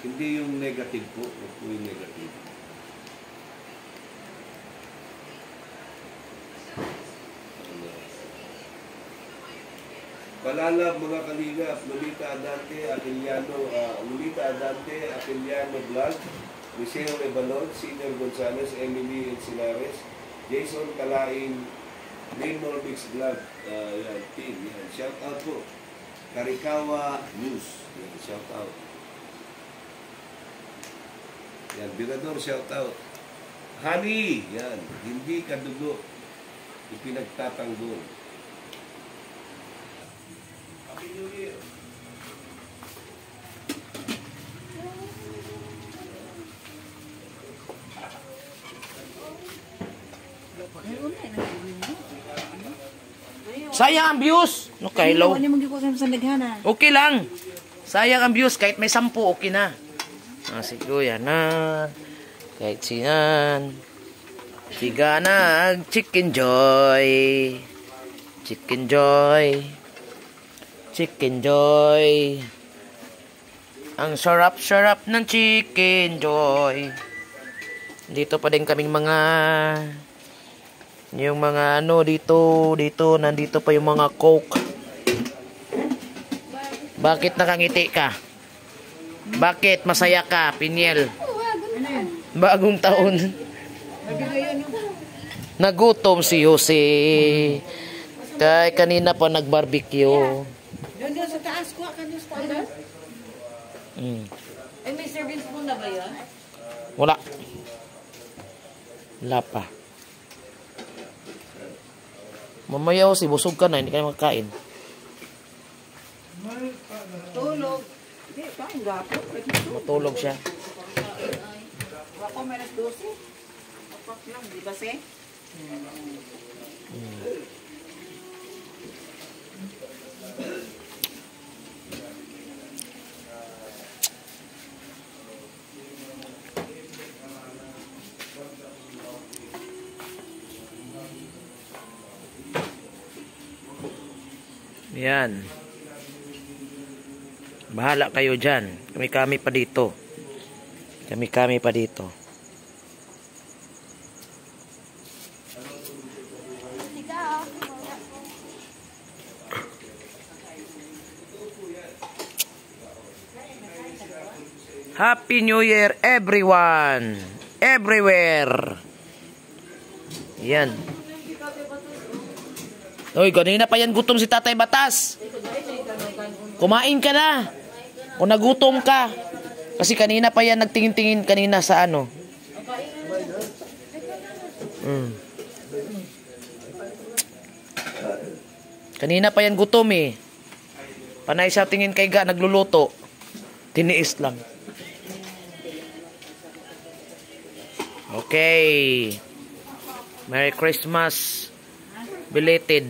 Hindi yung negative po. Huwag po yung negative. Palalab mga kalingap, Lolita Adante, Aquiliano Vlog, Michelle Ebalon, Senior Gonzales, Emily Encinares, Jason Kalain, Lynn Norbix Vlog, yan, team, yan. Shout out po. Karikawa News, yan, shout out. Yan, Birador, shout out. Honey, yan, hindi kadugo, ipinagtatanggol. Happy New Year. Sayang ang views. No, Kailaw. Okay lang. Sayang ang views. Kahit may 10, okay na. Siguro yan na. Kahit siyan. Siga nag Chicken Joy. Chicken Joy. Chicken Joy. Ang sarap-sarap ng Chicken Joy. Dito pa din kaming mga yung mga ano dito, nandito pa yung mga Coke. Bakit nakangiti ka? Bakit masaya ka, Piniel? Bagong taon. Nagutom si Jose. Kaya kanina pa nag-barbecue. Doon sa taas ko, kan yung standard? May service mo na ba yun? Wala. Wala pa. Mamaya si busog ka na, hindi kayo magkain. Tulog. Hindi, kain gapo. Matulog siya. Ako meron 12. Apak lang, di ba si? Yan. Bahala kayo dyan. Kami pa dito. Kami pa dito. Happy New Year everyone. Everywhere. Yan. Uy, kanina pa yan gutom si Tatay Batas. Kumain ka na. Kung nagutom ka. Kasi kanina pa yan nagtingin-tingin kanina sa ano. Kanina pa yan gutom eh. Panay siya tingin kay Ga, nagluluto. Tiniis lang. Okay. Merry Christmas. Belated.